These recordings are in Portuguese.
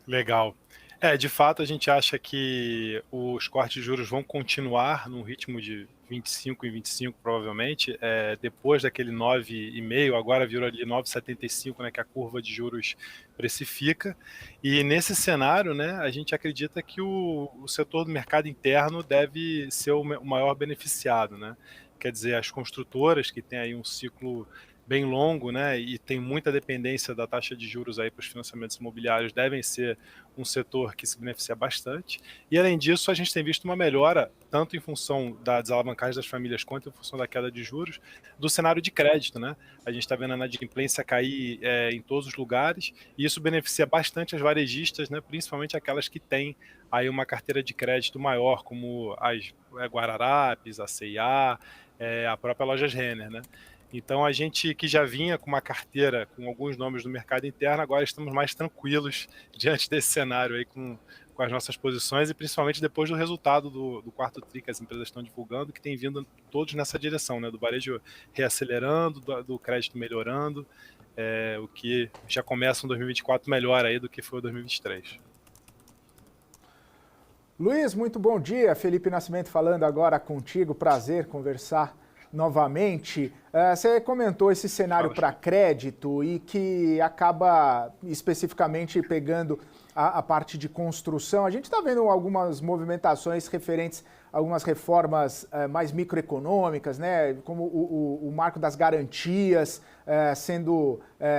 Legal. De fato, a gente acha que os cortes de juros vão continuar num ritmo de 25 em 25, provavelmente, depois daquele 9,5, agora virou ali 9,75, né, que a curva de juros precifica. E nesse cenário, né, a gente acredita que o setor do mercado interno deve ser o maior beneficiado, né? Quer dizer, as construtoras que têm aí um ciclo bem longo, né, e tem muita dependência da taxa de juros aí para os financiamentos imobiliários, devem ser um setor que se beneficia bastante. E além disso, a gente tem visto uma melhora, tanto em função da desalavancagem das famílias quanto em função da queda de juros, do cenário de crédito, né? A gente está vendo a inadimplência cair em todos os lugares, e isso beneficia bastante as varejistas, né, principalmente aquelas que têm aí uma carteira de crédito maior, como as Guararapes, a C&A, a própria Lojas Renner, né? Então, a gente que já vinha com uma carteira com alguns nomes do mercado interno, agora estamos mais tranquilos diante desse cenário aí com as nossas posições e principalmente depois do resultado do quarto TRI que as empresas estão divulgando, que tem vindo todos nessa direção, né? Do varejo reacelerando, do crédito melhorando, o que já começa um 2024 melhor aí do que foi o 2023. Luiz, muito bom dia. Felipe Nascimento falando agora contigo. Prazer conversar novamente. Você comentou esse cenário para crédito e que acaba especificamente pegando a parte de construção. A gente está vendo algumas movimentações referentes a algumas reformas mais microeconômicas, né? Como o marco das garantias sendo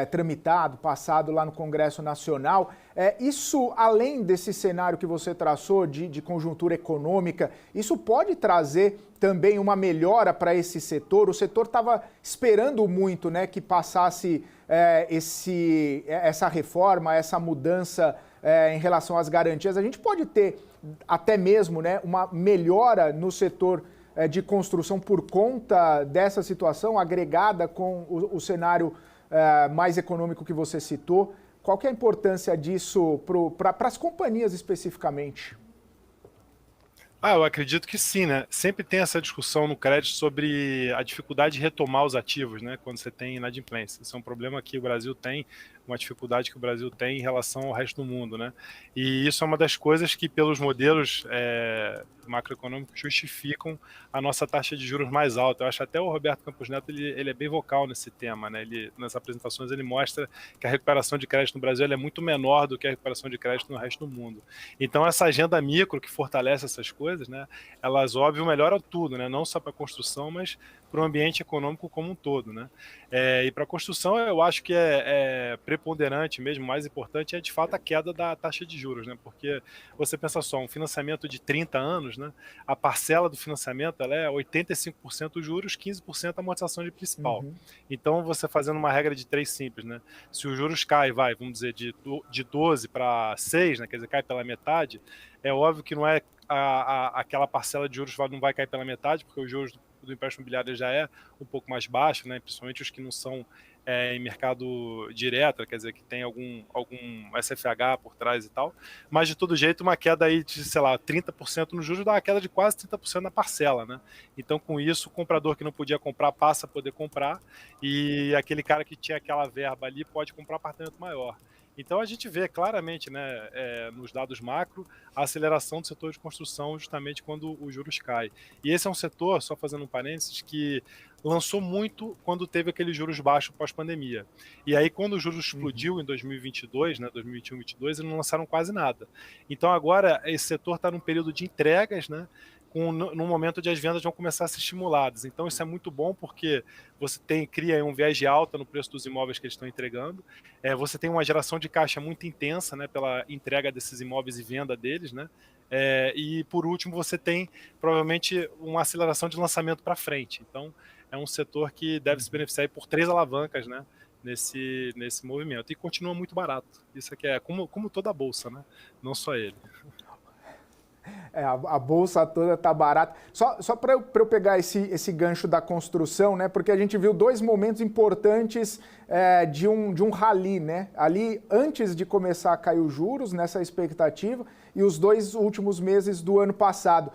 tramitado, passado lá no Congresso Nacional. Isso, além desse cenário que você traçou de conjuntura econômica, isso pode trazer também uma melhora para esse setor? O setor estava esperando muito, né, que passasse essa reforma, essa mudança em relação às garantias. A gente pode ter até mesmo, né, uma melhora no setor de construção por conta dessa situação agregada com o cenário mais econômico que você citou. Qual que é a importância disso para as companhias especificamente? Eu acredito que sim, né? Sempre tem essa discussão no crédito sobre a dificuldade de retomar os ativos, né? Quando você tem inadimplência. Isso é um problema que o Brasil tem, uma dificuldade que o Brasil tem em relação ao resto do mundo, né? E isso é uma das coisas que, pelos modelos macroeconômicos, justificam a nossa taxa de juros mais alta. Eu acho até o Roberto Campos Neto, ele é bem vocal nesse tema, né? Nas apresentações ele mostra que a recuperação de crédito no Brasil é muito menor do que a recuperação de crédito no resto do mundo. Então, essa agenda micro que fortalece essas coisas, né, elas, óbvio, melhoram tudo, né, não só para a construção, mas para o ambiente econômico como um todo, né. E para a construção, eu acho que é preponderante mesmo, mais importante é, de fato, a queda da taxa de juros, né, porque você pensa só, um financiamento de 30 anos, né, a parcela do financiamento ela é 85% juros, 15% amortização de principal. Uhum. Então, você fazendo uma regra de 3 simples, né, se os juros caem, vamos dizer, de 12 para 6, né, quer dizer, cai pela metade, é óbvio que não é aquela parcela de juros não vai cair pela metade, porque os juros do empréstimo imobiliário já é um pouco mais baixo, né, principalmente os que não são em mercado direto, quer dizer, que tem algum SFH por trás e tal, mas de todo jeito uma queda aí de, sei lá, 30% nos juros dá uma queda de quase 30% na parcela, né? Então com isso o comprador que não podia comprar passa a poder comprar e aquele cara que tinha aquela verba ali pode comprar um apartamento maior. Então a gente vê claramente, né, nos dados macro, a aceleração do setor de construção justamente quando os juros caem. E esse é um setor, só fazendo um parênteses, que lançou muito quando teve aqueles juros baixos pós-pandemia. E aí quando o juros Uhum. explodiu em 2022, né, 2021, 2022, eles não lançaram quase nada. Então agora esse setor está num período de entregas, né, num momento onde as vendas vão começar a ser estimuladas. Então isso é muito bom porque você cria um viés de alta no preço dos imóveis que eles estão entregando, você tem uma geração de caixa muito intensa, né, pela entrega desses imóveis e venda deles, né, e por último você tem provavelmente uma aceleração de lançamento para frente. Então é um setor que deve se Uhum. beneficiar por 3 alavancas, né, nesse movimento e continua muito barato. Isso aqui é como toda a bolsa, né, não só ele. A bolsa toda tá barata. Só para eu pegar esse gancho da construção, né? Porque a gente viu dois momentos importantes de um rally, né? Ali antes de começar a cair os juros, nessa expectativa, e os 2 últimos meses do ano passado.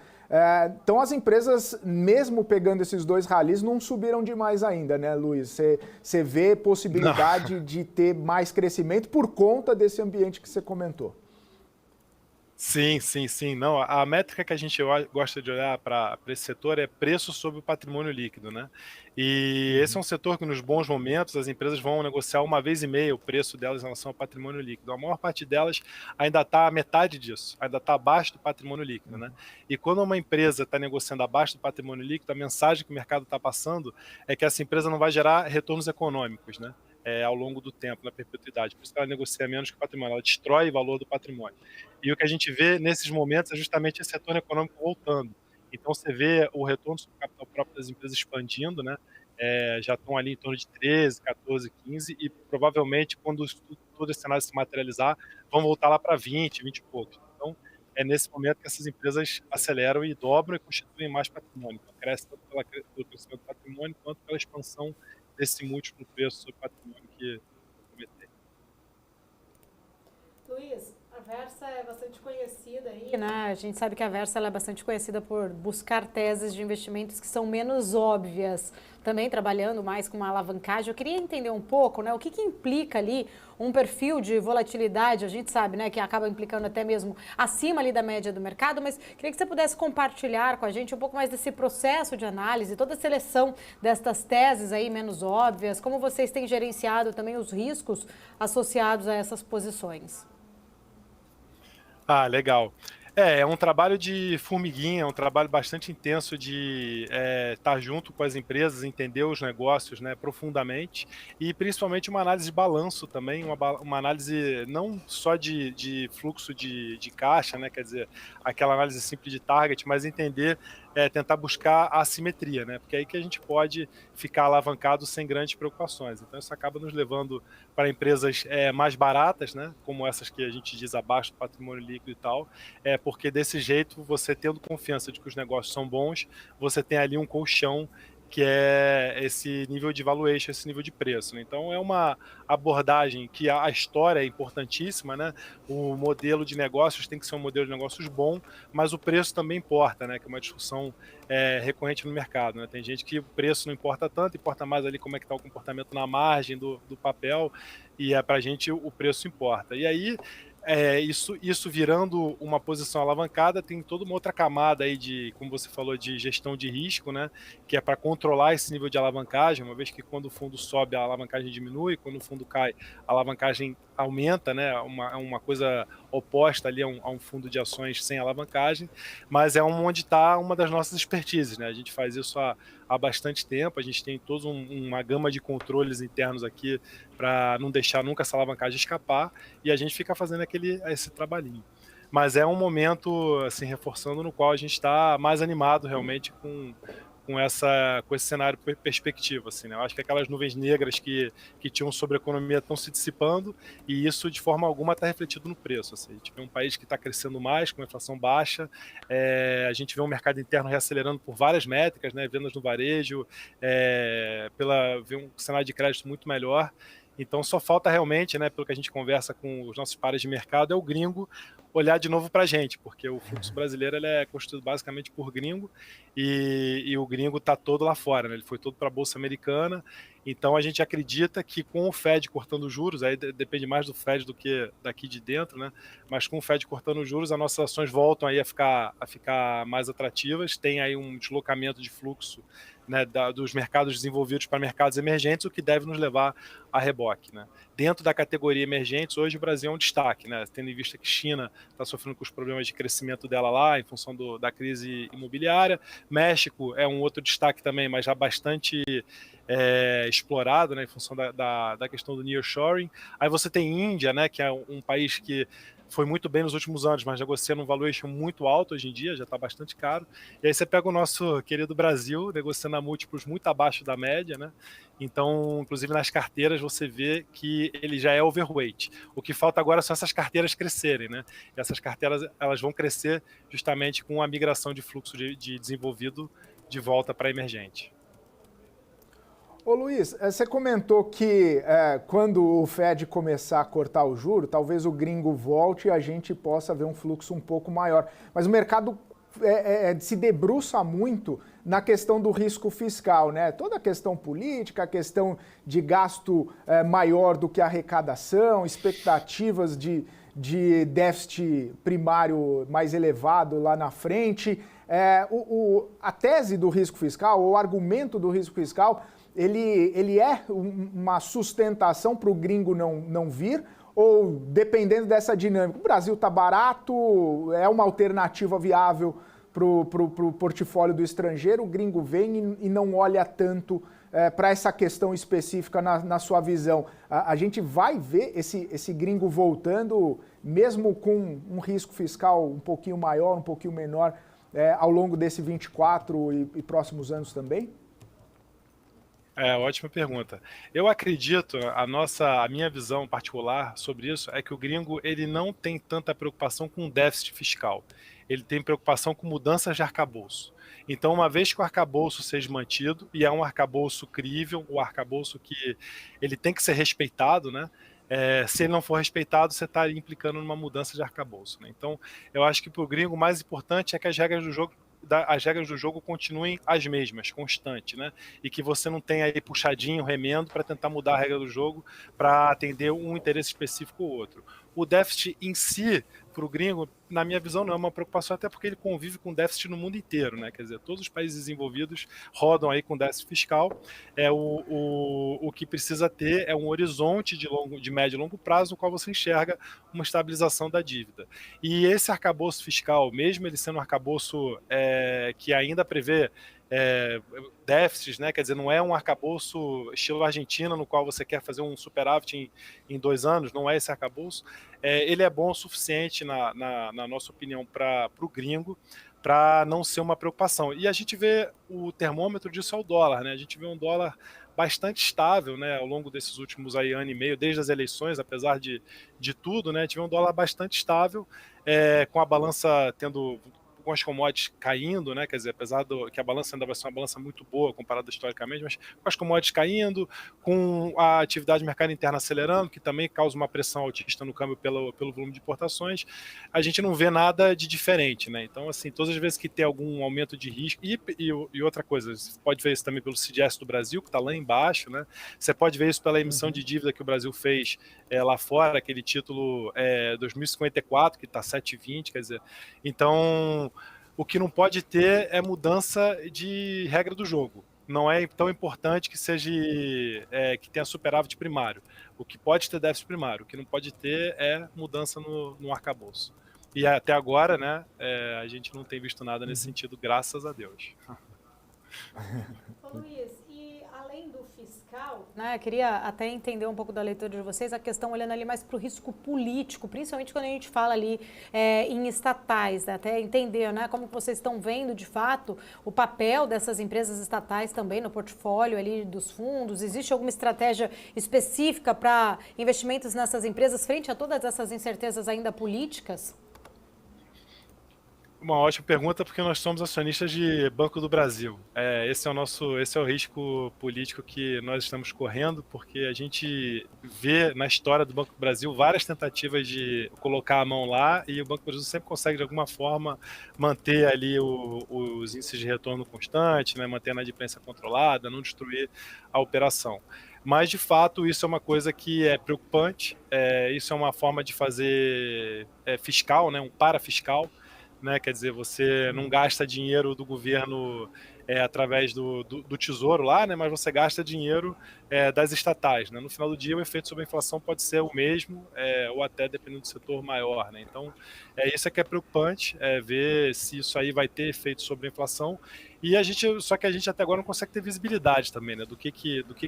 Então as empresas, mesmo pegando esses dois rallies, não subiram demais ainda, né, Luiz? Você vê possibilidade Não. de ter mais crescimento por conta desse ambiente que você comentou. Sim, sim, sim. Não, a métrica que a gente gosta de olhar para esse setor é preço sobre o patrimônio líquido, né? E esse é Uhum. um setor que, nos bons momentos, as empresas vão negociar uma vez e meia o preço delas em relação ao patrimônio líquido. A maior parte delas ainda está a metade disso, ainda está abaixo do patrimônio líquido, né? E quando uma empresa está negociando abaixo do patrimônio líquido, a mensagem que o mercado está passando é que essa empresa não vai gerar retornos econômicos, né? Ao longo do tempo, na perpetuidade. Por isso que ela negocia menos que o patrimônio, ela destrói o valor do patrimônio. E o que a gente vê nesses momentos é justamente esse retorno econômico voltando. Então você vê o retorno sobre o capital próprio das empresas expandindo, né? Já estão ali em torno de 13, 14, 15 e provavelmente quando todo esse cenário se materializar, vão voltar lá para 20, 20 e poucos. Então é nesse momento que essas empresas aceleram e dobram e constituem mais patrimônio. Então cresce tanto pelo crescimento do patrimônio quanto pela expansão desse múltiplo preço sobre patrimônio que eu comentei. Luiz, a Versa é bastante conhecida aí, né? A gente sabe que a Versa ela é bastante conhecida por buscar teses de investimentos que são menos óbvias, também trabalhando mais com uma alavancagem. Eu queria entender um pouco, né, o que implica ali um perfil de volatilidade, a gente sabe, né, que acaba implicando até mesmo acima ali da média do mercado, mas queria que você pudesse compartilhar com a gente um pouco mais desse processo de análise, toda a seleção destas teses aí menos óbvias, como vocês têm gerenciado também os riscos associados a essas posições. Ah, legal. É um trabalho de formiguinha, é um trabalho bastante intenso de estar junto com as empresas, entender os negócios, né, profundamente e principalmente uma análise de balanço também, uma análise não só de fluxo de caixa, né, quer dizer, aquela análise simples de target, mas entender, tentar buscar a assimetria, né, porque é aí que a gente pode ficar alavancado sem grandes preocupações. Então isso acaba nos levando para empresas mais baratas, né, como essas que a gente diz abaixo do patrimônio líquido e tal, porque desse jeito, você tendo confiança de que os negócios são bons, você tem ali um colchão que é esse nível de valuation, esse nível de preço, né? Então é uma abordagem que a história é importantíssima, né? O modelo de negócios tem que ser um modelo de negócios bom, mas o preço também importa, né? Que é uma discussão recorrente no mercado, né? Tem gente que o preço não importa tanto, importa mais ali como é que está o comportamento na margem do papel, e para a gente o preço importa. E aí isso virando uma posição alavancada, tem toda uma outra camada aí de, como você falou, de gestão de risco, né? Que é para controlar esse nível de alavancagem, uma vez que quando o fundo sobe, a alavancagem diminui, quando o fundo cai, a alavancagem aumenta, né? Uma coisa oposta ali a um fundo de ações sem alavancagem, mas é onde está uma das nossas expertises, né? A gente faz isso há bastante tempo, a gente tem toda uma gama de controles internos aqui para não deixar nunca essa alavancagem escapar, e a gente fica fazendo esse trabalhinho. Mas é um momento, assim, reforçando, no qual a gente está mais animado realmente com esse cenário perspectiva, assim, né? Eu acho que aquelas nuvens negras que tinham sobre a economia estão se dissipando, e isso de forma alguma está refletido no preço, assim. A gente vê um país que está crescendo mais, com uma inflação baixa, a gente vê um mercado interno reacelerando por várias métricas, né? Vendas no varejo, vê um cenário de crédito muito melhor. Então só falta realmente, né, pelo que a gente conversa com os nossos pares de mercado, é o gringo olhar de novo para a gente, porque o fluxo brasileiro ele é constituído basicamente por gringo, e o gringo está todo lá fora, né? Ele foi todo para a Bolsa Americana. Então a gente acredita que com o Fed cortando juros, aí depende mais do Fed do que daqui de dentro, né? Mas com o Fed cortando juros, as nossas ações voltam aí a ficar mais atrativas, tem aí um deslocamento de fluxo, né, dos mercados desenvolvidos para mercados emergentes, o que deve nos levar a reboque, né? Dentro da categoria emergentes, hoje o Brasil é um destaque, né? Tendo em vista que China está sofrendo com os problemas de crescimento dela lá, em função da crise imobiliária. México é um outro destaque também, mas já bastante explorado, né, em função da questão do nearshoring. Aí você tem Índia, né, que é um país que foi muito bem nos últimos anos, mas negociando um valuation muito alto hoje em dia, já está bastante caro. E aí você pega o nosso querido Brasil, negociando a múltiplos muito abaixo da média, né? Então, inclusive nas carteiras, você vê que ele já é overweight. O que falta agora são essas carteiras crescerem, né? E essas carteiras elas vão crescer justamente com a migração de fluxo de desenvolvido de volta para emergente. Ô Luiz, você comentou que quando o Fed começar a cortar o juro, talvez o gringo volte e a gente possa ver um fluxo um pouco maior. Mas o mercado se debruça muito na questão do risco fiscal, né? Toda a questão política, a questão de gasto maior do que arrecadação, expectativas de de déficit primário mais elevado lá na frente. A tese do risco fiscal, o argumento do risco fiscal, ele é uma sustentação para o gringo não vir, ou dependendo dessa dinâmica, o Brasil está barato, é uma alternativa viável para o portfólio do estrangeiro, o gringo vem e não olha tanto para essa questão específica na sua visão. A gente vai ver esse gringo voltando, mesmo com um risco fiscal um pouquinho maior, um pouquinho menor, ao longo desse 24 e próximos anos também? Ótima pergunta. Eu acredito, a minha visão particular sobre isso é que o gringo ele não tem tanta preocupação com o déficit fiscal. Ele tem preocupação com mudanças de arcabouço. Então, uma vez que o arcabouço seja mantido, e é um arcabouço crível, o arcabouço que ele tem que ser respeitado, né? Se ele não for respeitado, você está implicando numa mudança de arcabouço, né? Então, eu acho que para o gringo o mais importante é que as regras do jogo continuem as mesmas, constantes, né? E que você não tenha aí puxadinho, remendo para tentar mudar a regra do jogo para atender um interesse específico ou outro. O déficit em si, para o gringo, na minha visão, não é uma preocupação, até porque ele convive com déficit no mundo inteiro, né? Quer dizer, todos os países desenvolvidos rodam aí com déficit fiscal. O que precisa ter é um horizonte de médio e longo prazo no qual você enxerga uma estabilização da dívida. E esse arcabouço fiscal, mesmo ele sendo um arcabouço que ainda prevê déficits, né? Quer dizer, não é um arcabouço estilo Argentina, no qual você quer fazer um superávit em 2 anos, não é esse arcabouço. Ele é bom o suficiente, na nossa opinião, para o gringo, para não ser uma preocupação. E a gente vê o termômetro disso é o dólar, né? A gente vê um dólar bastante estável, né, ao longo desses últimos aí, ano e meio, desde as eleições, apesar de tudo, né? Tive um dólar bastante estável, com a balança tendo com as commodities caindo, né? Quer dizer, apesar que a balança ainda vai ser uma balança muito boa comparada historicamente, mas com as commodities caindo, com a atividade do mercado interno acelerando, que também causa uma pressão altista no câmbio pelo volume de importações, a gente não vê nada de diferente, né? Então, assim, todas as vezes que tem algum aumento de risco, e outra coisa, você pode ver isso também pelo CDS do Brasil, que está lá embaixo, né? Você pode ver isso pela emissão de dívida que o Brasil fez lá fora, aquele título 2054, que está 7,20, quer dizer, então o que não pode ter é mudança de regra do jogo. Não é tão importante que seja que tenha superávit primário. O que pode ter déficit primário, o que não pode ter é mudança no arcabouço. E até agora, né, a gente não tem visto nada nesse sentido, graças a Deus. Ô Luiz, e além do fiscal, né, eu queria até entender um pouco da leitura de vocês, a questão olhando ali mais para o risco político, principalmente quando a gente fala ali em estatais, né, até entender, né, como vocês estão vendo de fato o papel dessas empresas estatais também no portfólio ali dos fundos. Existe alguma estratégia específica para investimentos nessas empresas frente a todas essas incertezas ainda políticas? Uma ótima pergunta, porque nós somos acionistas de Banco do Brasil. Esse é o risco político que nós estamos correndo, porque a gente vê na história do Banco do Brasil várias tentativas de colocar a mão lá, e o Banco do Brasil sempre consegue, de alguma forma, manter ali os índices de retorno constante, né, manter a inadimplência controlada, não destruir a operação. Mas, de fato, isso é uma coisa que é preocupante, isso é uma forma de fazer fiscal, né, um parafiscal, né? Quer dizer, você não gasta dinheiro do governo através do tesouro lá, né? Mas você gasta dinheiro das estatais, né? No final do dia, o efeito sobre a inflação pode ser o mesmo, ou até, dependendo do setor, maior, né? Então, isso que é preocupante, ver se isso aí vai ter efeito sobre a inflação. E só que a gente até agora não consegue ter visibilidade também, né? Do que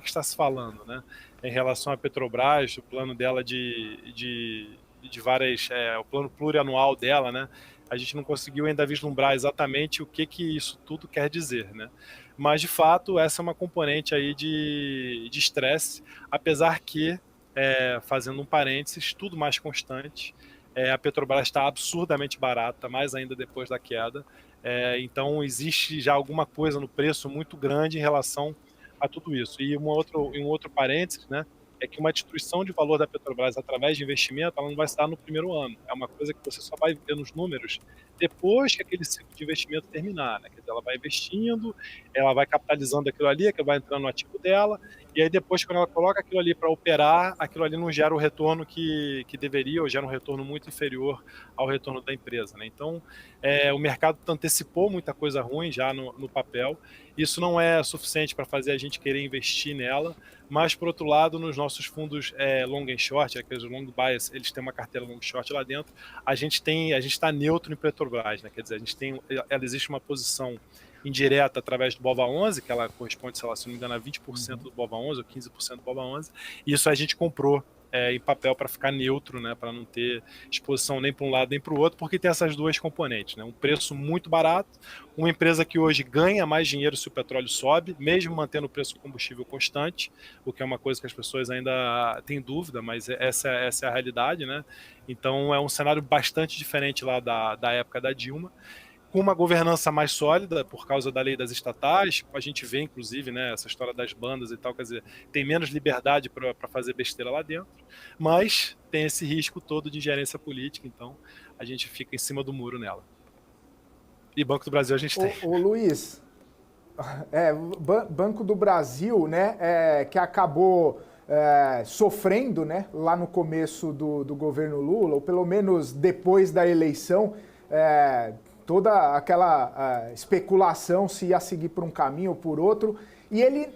está se falando, né? Em relação à Petrobras, o plano dela de várias, o plano plurianual dela, né? A gente não conseguiu ainda vislumbrar exatamente o que isso tudo quer dizer, né? Mas, de fato, essa é uma componente aí de estresse, apesar que, fazendo um parênteses, tudo mais constante, a Petrobras está absurdamente barata, mais ainda depois da queda, então existe já alguma coisa no preço muito grande em relação a tudo isso. E um outro parênteses, né? é que uma destruição de valor da Petrobras através de investimento, ela não vai se dar no primeiro ano. É uma coisa que você só vai ver nos números depois que aquele ciclo de investimento terminar, né? Quer dizer, ela vai investindo, ela vai capitalizando aquilo ali, que vai entrando no ativo dela, e aí depois, quando ela coloca aquilo ali para operar, aquilo ali não gera o retorno que deveria, ou gera um retorno muito inferior ao retorno da empresa, né? Então, o mercado antecipou muita coisa ruim já no papel. Isso não é suficiente para fazer a gente querer investir nela, mas, por outro lado, nos nossos fundos long and short, aqueles long bias, eles têm uma carteira long short lá dentro, a gente está neutro em Petrobras, né? Quer dizer, ela existe uma posição indireta através do BOVA11, que ela corresponde, sei lá, se não me engano, a 20% do BOVA11 ou 15% do BOVA11, e isso a gente comprou em papel para ficar neutro, né, para não ter exposição nem para um lado nem para o outro, porque tem essas duas componentes, né, um preço muito barato, uma empresa que hoje ganha mais dinheiro se o petróleo sobe, mesmo mantendo o preço do combustível constante, o que é uma coisa que as pessoas ainda têm dúvida, mas essa é a realidade, né? Então é um cenário bastante diferente lá da época da Dilma, com uma governança mais sólida por causa da lei das estatais. A gente vê, inclusive, né, essa história das bandas e tal, quer dizer, tem menos liberdade para fazer besteira lá dentro, mas tem esse risco todo de ingerência política, então a gente fica em cima do muro nela. E Banco do Brasil a gente tem. Ô Luiz, Banco do Brasil, né, que acabou sofrendo, né, lá no começo do governo Lula, ou pelo menos depois da eleição, toda aquela especulação se ia seguir por um caminho ou por outro, e ele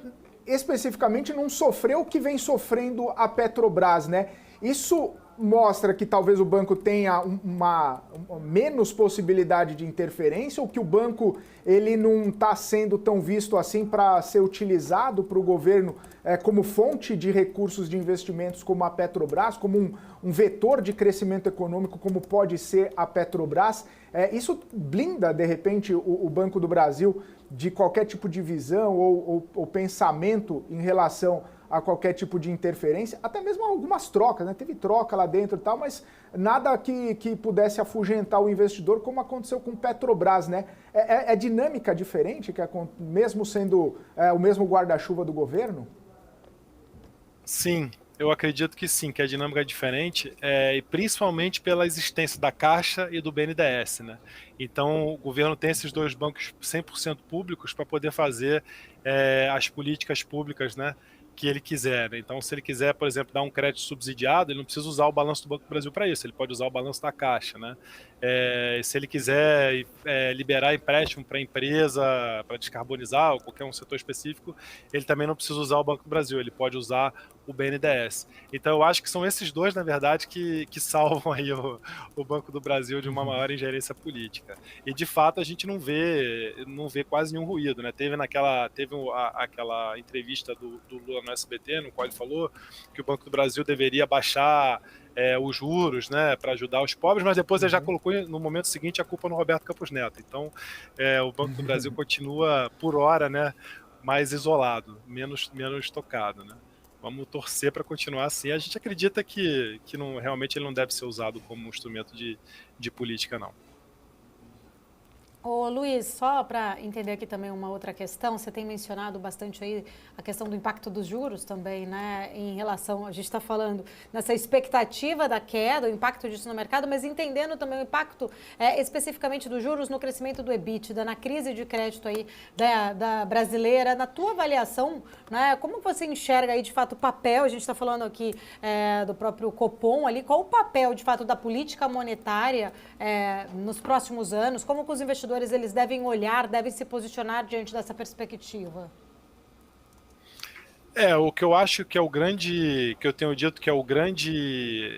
especificamente não sofreu o que vem sofrendo a Petrobras, né? Isso mostra que talvez o banco tenha uma menos possibilidade de interferência, ou que o banco ele não está sendo tão visto assim para ser utilizado para o governo como fonte de recursos de investimentos como a Petrobras, como um vetor de crescimento econômico como pode ser a Petrobras. Isso blinda, de repente, o Banco do Brasil de qualquer tipo de visão ou pensamento em relação a qualquer tipo de interferência, até mesmo algumas trocas, né? Teve troca lá dentro e tal, mas nada que pudesse afugentar o investidor, como aconteceu com Petrobras, né? É dinâmica diferente, mesmo sendo o mesmo guarda-chuva do governo? Sim, eu acredito que sim, que a dinâmica é diferente, e principalmente pela existência da Caixa e do BNDES, né? Então, o governo tem esses dois bancos 100% públicos para poder fazer as políticas públicas, né, que ele quiser, né? Então, se ele quiser, por exemplo, dar um crédito subsidiado, ele não precisa usar o balanço do Banco do Brasil para isso, ele pode usar o balanço da Caixa, né? Se ele quiser liberar empréstimo para a empresa, para descarbonizar ou qualquer um setor específico, ele também não precisa usar o Banco do Brasil, ele pode usar o BNDES. Então eu acho que são esses dois, na verdade, que salvam aí o Banco do Brasil de uma maior ingerência política. E de fato a gente não vê quase nenhum ruído, né? Teve aquela entrevista do Lula no SBT, no qual ele falou que o Banco do Brasil deveria baixar os juros, né, para ajudar os pobres, mas depois ele já colocou no momento seguinte a culpa no Roberto Campos Neto. Então, o Banco do Brasil continua, por hora, né, mais isolado, menos tocado, né? Vamos torcer para continuar assim. A gente acredita que não, realmente ele não deve ser usado como um instrumento de política, não. Ô Luiz, só para entender aqui também uma outra questão, você tem mencionado bastante aí a questão do impacto dos juros também, né, em relação, a gente está falando nessa expectativa da queda, o impacto disso no mercado, mas entendendo também o impacto especificamente dos juros no crescimento do EBITDA, na crise de crédito aí da brasileira, na tua avaliação, né, como você enxerga aí de fato o papel, a gente está falando aqui do próprio Copom ali, qual o papel de fato da política monetária nos próximos anos, como que os investidores eles devem olhar, devem se posicionar diante dessa perspectiva? O que eu acho que é o grande, que eu tenho dito que é o grande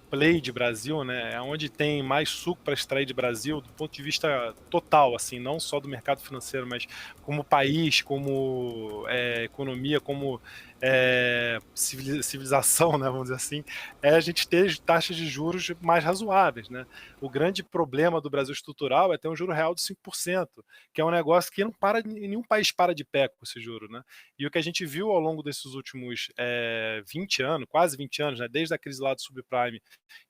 play de Brasil, né, é onde tem mais suco para extrair de Brasil, do ponto de vista total, assim, não só do mercado financeiro, mas como país, como economia, como civilização, né, vamos dizer assim, a gente ter taxas de juros mais razoáveis, né? O grande problema do Brasil estrutural é ter um juro real de 5%, que é um negócio que nenhum país para de pé com esse juro, né? E o que a gente viu ao longo desses últimos 20 anos, quase 20 anos, né, desde a crise lá do subprime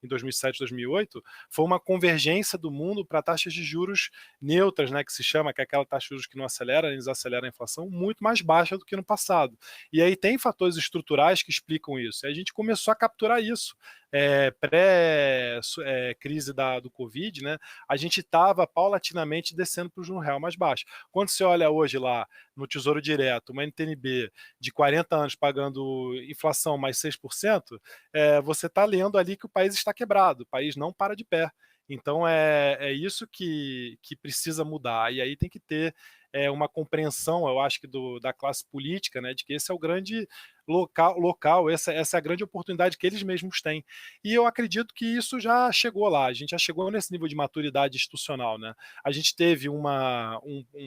em 2007, 2008, foi uma convergência do mundo para taxas de juros neutras, né, que se chama, que é aquela taxa de juros que não acelera nem desacelera a inflação, muito mais baixa do que no passado. E aí tem fatores estruturais que explicam isso. E a gente começou a capturar isso. Pré-crise do Covid, né, a gente estava paulatinamente descendo para o juro real mais baixo. Quando você olha hoje lá no Tesouro Direto, uma NTN-B de 40 anos pagando inflação mais 6%, você está lendo ali que o país está quebrado, o país não para de pé. Então é isso que precisa mudar. E aí tem que ter uma compreensão, eu acho que da classe política, né, de que esse é o grande local, essa é a grande oportunidade que eles mesmos têm. E eu acredito que isso já chegou lá, a gente já chegou nesse nível de maturidade institucional, né? A gente teve um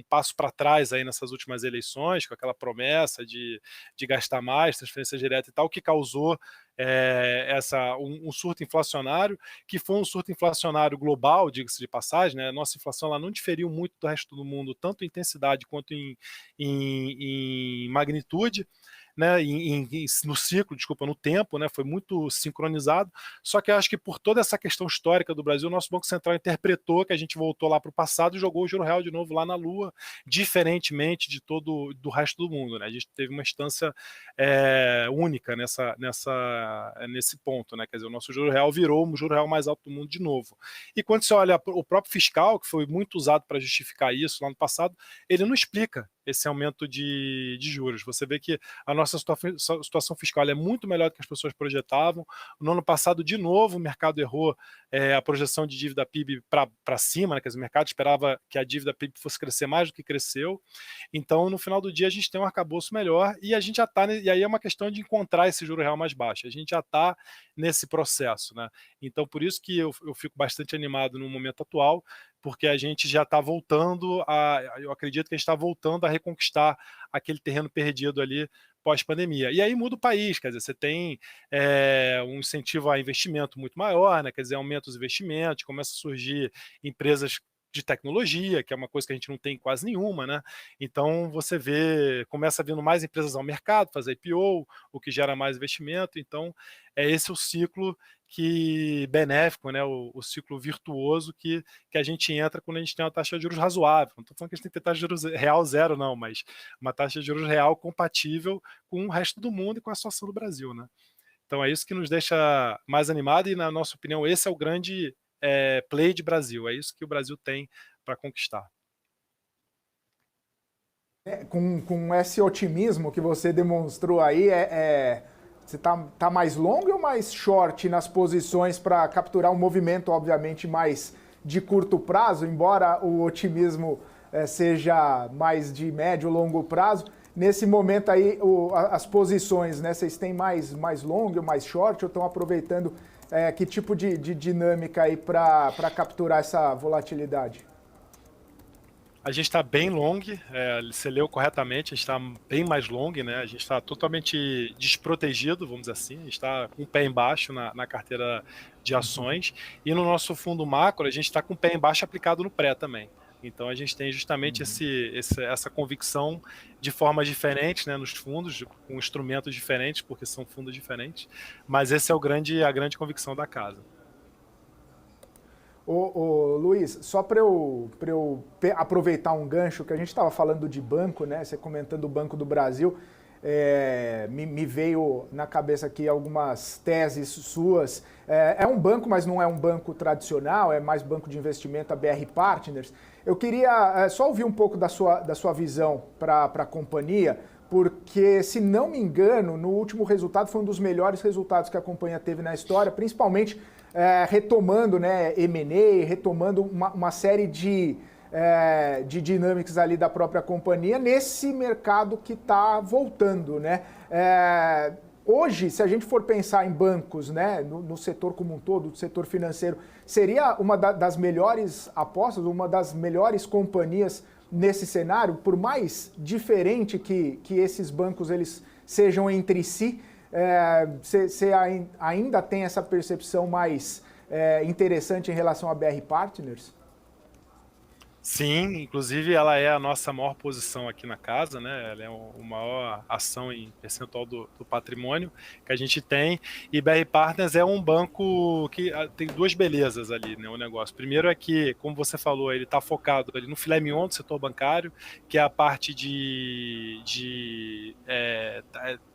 passo para trás aí nessas últimas eleições, com aquela promessa de gastar mais, transferência direta e tal, que causou um surto inflacionário, que foi um surto inflacionário global, diga-se de passagem, né? A nossa inflação ela não diferiu muito do resto do mundo, tanto em intensidade quanto em magnitude, né, no ciclo, no tempo, né, foi muito sincronizado, só que eu acho que por toda essa questão histórica do Brasil, o nosso Banco Central interpretou que a gente voltou lá para o passado e jogou o juro real de novo lá na lua, diferentemente do resto do mundo, né? A gente teve uma instância única nesse ponto, né? Quer dizer, o nosso juro real virou o juro real mais alto do mundo de novo. E quando você olha o próprio fiscal, que foi muito usado para justificar isso lá no passado, ele não explica esse aumento de juros. Você vê que a nossa situação fiscal é muito melhor do que as pessoas projetavam. No ano passado, de novo, o mercado errou a projeção de dívida PIB para cima, né? Quer dizer, o mercado esperava que a dívida PIB fosse crescer mais do que cresceu. Então, no final do dia, a gente tem um arcabouço melhor e a gente já está. E aí é uma questão de encontrar esse juro real mais baixo. A gente já está nesse processo, né? Então, por isso que eu fico bastante animado no momento atual, porque a gente já está voltando eu acredito que a gente está voltando a reconquistar aquele terreno perdido ali pós-pandemia. E aí muda o país, quer dizer, você tem um incentivo a investimento muito maior, né? Quer dizer, aumenta os investimentos, começa a surgir empresas de tecnologia, que é uma coisa que a gente não tem quase nenhuma, né? Então você começa vindo mais empresas ao mercado, fazer IPO, o que gera mais investimento. Então esse o ciclo benéfico, né? O ciclo virtuoso que a gente entra quando a gente tem uma taxa de juros razoável. Não estou falando que a gente tem que ter taxa de juros real zero, não, mas uma taxa de juros real compatível com o resto do mundo e com a situação do Brasil, né? Então é isso que nos deixa mais animado e, na nossa opinião, esse é o grande play de Brasil. É isso que o Brasil tem para conquistar. Com esse otimismo que você demonstrou aí, você tá mais long ou mais short nas posições para capturar um movimento, obviamente, mais de curto prazo, embora o otimismo seja mais de médio ou longo prazo? Nesse momento aí, as posições, né? Vocês têm mais long ou mais short ou estão aproveitando que tipo de dinâmica aí para capturar essa volatilidade? A gente está bem long, você leu corretamente, a gente está bem mais long, né? A gente está totalmente desprotegido, vamos dizer assim, a gente está com o pé embaixo na carteira de ações, e no nosso fundo macro a gente está com o pé embaixo aplicado no pré também. Então a gente tem justamente essa convicção de formas diferentes, né, nos fundos, com instrumentos diferentes, porque são fundos diferentes, mas esse é a grande convicção da casa. Ô, Luiz, só para eu aproveitar um gancho que a gente estava falando de banco, né? Você comentando o Banco do Brasil, me veio na cabeça aqui algumas teses suas. É um banco, mas não é um banco tradicional, é mais banco de investimento, a BR Partners. Eu queria só ouvir um pouco da sua visão para a companhia, porque, se não me engano, no último resultado foi um dos melhores resultados que a companhia teve na história, principalmente retomando, né, M&A, retomando uma série de dinâmicas ali da própria companhia nesse mercado que está voltando, né? Hoje, se a gente for pensar em bancos, né, no setor como um todo, do setor financeiro, seria uma das melhores apostas, uma das melhores companhias nesse cenário, por mais diferente que esses bancos eles sejam entre si, você ainda tem essa percepção mais interessante em relação à BR Partners? Sim, inclusive ela é a nossa maior posição aqui na casa, né? Ela é o maior ação em percentual do patrimônio que a gente tem. E BR Partners é um banco que tem duas belezas ali, né? O negócio. Primeiro é que, como você falou, ele está focado ali no filé mignon do setor bancário, que é a parte de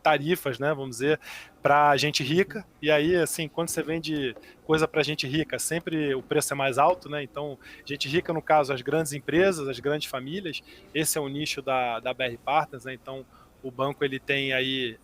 tarifas, né? Vamos dizer, para gente rica. E aí, assim, quando você vende coisa para gente rica, sempre o preço é mais alto, né? Então, gente rica, no caso, as grandes empresas, as grandes famílias, esse é o nicho da BR Partners, né? Então, o banco ele tem aí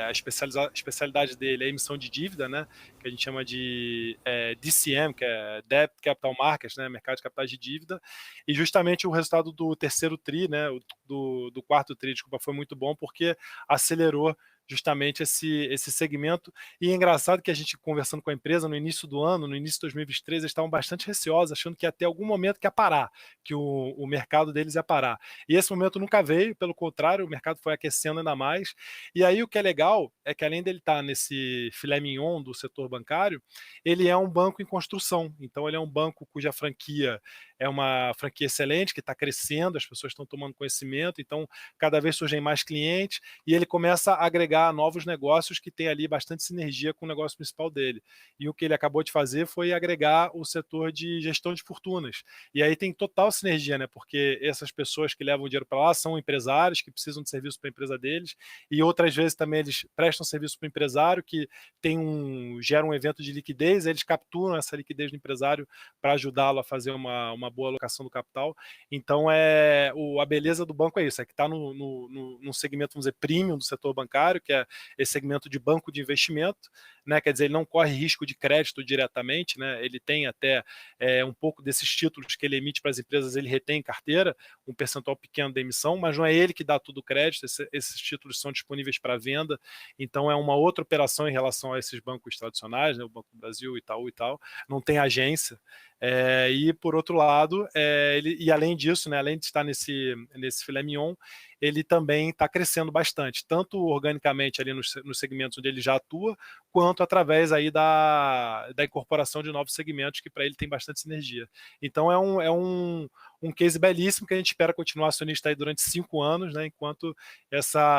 a especialidade dele é a emissão de dívida, né? Que a gente chama de DCM, que é Debt Capital Markets, né? Mercado de capitais de dívida. E justamente o resultado do terceiro TRI, né? Do quarto TRI, desculpa, foi muito bom porque acelerou justamente esse segmento. E é engraçado que a gente, conversando com a empresa no início do ano, no início de 2023, eles estavam bastante receosos, achando que ia ter algum momento que ia parar, que o mercado deles ia parar. E esse momento nunca veio, pelo contrário, o mercado foi aquecendo ainda mais. E aí o que é legal é que, além dele estar nesse filé mignon do setor bancário, ele é um banco em construção. Então, ele é um banco cuja franquia é uma franquia excelente, que está crescendo, as pessoas estão tomando conhecimento, então cada vez surgem mais clientes, e ele começa a agregar novos negócios que tem ali bastante sinergia com o negócio principal dele. E o que ele acabou de fazer foi agregar o setor de gestão de fortunas. E aí tem total sinergia, né? Porque essas pessoas que levam o dinheiro para lá são empresários que precisam de serviço para a empresa deles, e outras vezes também eles prestam serviço para o empresário que gera um evento de liquidez, eles capturam essa liquidez do empresário para ajudá-lo a fazer uma boa alocação do capital. Então, a beleza do banco é isso, é que está num segmento, vamos dizer, premium do setor bancário, que é esse segmento de banco de investimento, né? Quer dizer, ele não corre risco de crédito diretamente, né? Ele tem até um pouco desses títulos que ele emite para as empresas, ele retém em carteira, um percentual pequeno da emissão, mas não é ele que dá todo o crédito, esses títulos são disponíveis para venda, então é uma outra operação em relação a esses bancos tradicionais, né? O Banco do Brasil, Itaú e tal, não tem agência. E por outro lado, e além disso, né, além de estar nesse filé mignon, ele também está crescendo bastante, tanto organicamente ali nos segmentos onde ele já atua, quanto através aí da incorporação de novos segmentos que para ele tem bastante sinergia. Então um case belíssimo que a gente espera continuar acionista aí durante 5 anos, né, enquanto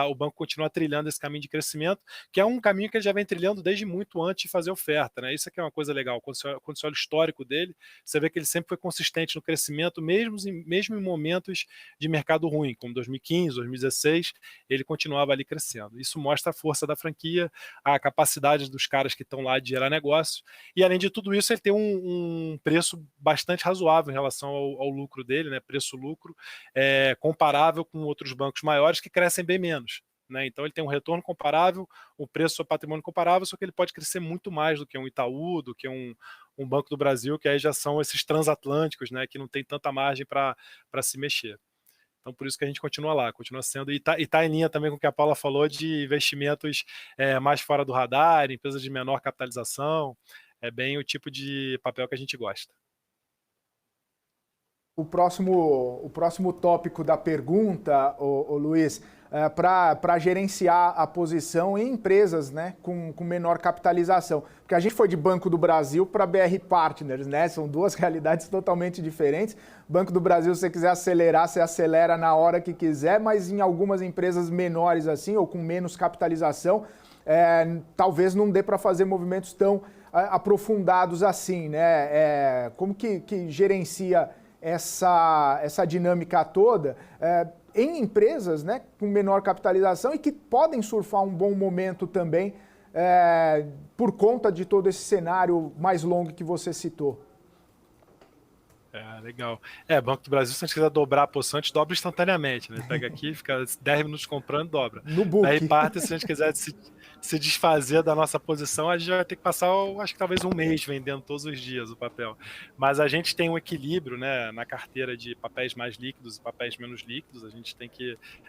o banco continua trilhando esse caminho de crescimento, que é um caminho que ele já vem trilhando desde muito antes de fazer oferta, né? Isso aqui é uma coisa legal, quando você olha o histórico dele, você vê que ele sempre foi consistente no crescimento, mesmo em momentos de mercado ruim, como 2015, 2016, ele continuava ali crescendo. Isso mostra a força da franquia, a capacidade dos caras que estão lá de gerar negócio, e além de tudo isso, ele tem um preço bastante razoável em relação ao lucro dele, né? Preço-lucro, comparável com outros bancos maiores que crescem bem menos. Né? Então ele tem um retorno comparável, o preço do patrimônio comparável, só que ele pode crescer muito mais do que um Itaú, do que um Banco do Brasil, que aí já são esses transatlânticos, né, que não tem tanta margem para se mexer. Então por isso que a gente continua lá, continua sendo, e tá em linha também com o que a Paula falou de investimentos mais fora do radar, empresas de menor capitalização, é bem o tipo de papel que a gente gosta. O próximo tópico da pergunta, o Luiz, para gerenciar a posição em empresas, né, com menor capitalização. Porque a gente foi de Banco do Brasil para BR Partners, né? São duas realidades totalmente diferentes. Banco do Brasil, se você quiser acelerar, você acelera na hora que quiser, mas em algumas empresas menores assim, ou com menos capitalização, talvez não dê para fazer movimentos tão aprofundados assim, né? Como que gerencia essa dinâmica toda em empresas, né, com menor capitalização e que podem surfar um bom momento também por conta de todo esse cenário mais longo que você citou? Legal. Banco do Brasil, se a gente quiser dobrar a posição, a gente dobra instantaneamente, né? Pega aqui, fica 10 minutos comprando, dobra. No book. Daí parte, se a gente quiser se desfazer da nossa posição, a gente vai ter que passar, acho que talvez um mês vendendo todos os dias o papel. Mas a gente tem um equilíbrio, né, na carteira de papéis mais líquidos e papéis menos líquidos. A gente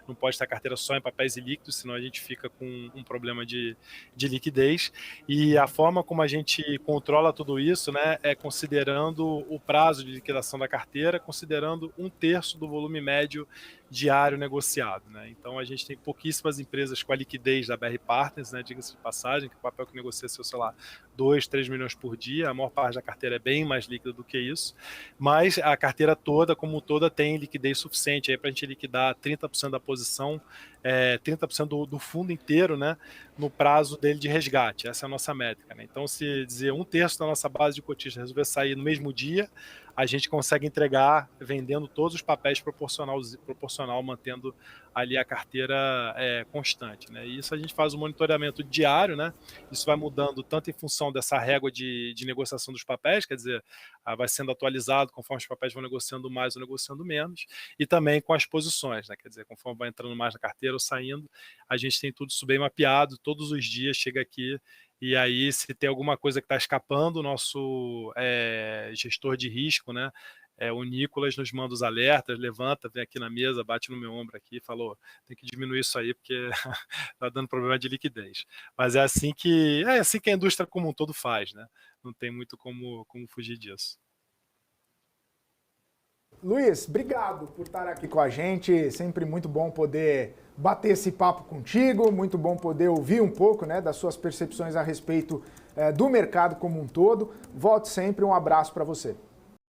não pode estar carteira só em papéis ilíquidos, senão a gente fica com um problema de liquidez. E a forma como a gente controla tudo isso, né, é considerando o prazo de liquidação da carteira, considerando 1/3 do volume médio diário negociado, né? Então a gente tem pouquíssimas empresas com a liquidez da BR Partners, né? Diga-se de passagem, que o papel que negocia seu, sei lá, 2, 3 milhões por dia, a maior parte da carteira é bem mais líquida do que isso, mas a carteira toda, como toda, tem liquidez suficiente aí para a gente liquidar 30% da posição, 30% do fundo inteiro, né? No prazo dele de resgate, essa é a nossa métrica, né? Então, se dizer 1/3 da nossa base de cotistas resolver sair no mesmo dia, a gente consegue entregar vendendo todos os papéis proporcional, mantendo ali a carteira constante, né? E isso a gente faz um monitoramento diário, né? Isso vai mudando tanto em função dessa régua de negociação dos papéis, quer dizer, vai sendo atualizado conforme os papéis vão negociando mais ou negociando menos, e também com as posições, né? Quer dizer, conforme vai entrando mais na carteira ou saindo, a gente tem tudo isso bem mapeado, todos os dias chega aqui. E aí, se tem alguma coisa que está escapando, o nosso gestor de risco, né? O Nicolas nos manda os alertas, levanta, vem aqui na mesa, bate no meu ombro aqui e falou, tem que diminuir isso aí porque está dando problema de liquidez. Mas é assim que a indústria como um todo faz, né? Não tem muito como fugir disso. Luiz, obrigado por estar aqui com a gente. Sempre muito bom poder bater esse papo contigo, muito bom poder ouvir um pouco, né, das suas percepções a respeito do mercado como um todo. Volte sempre, um abraço para você.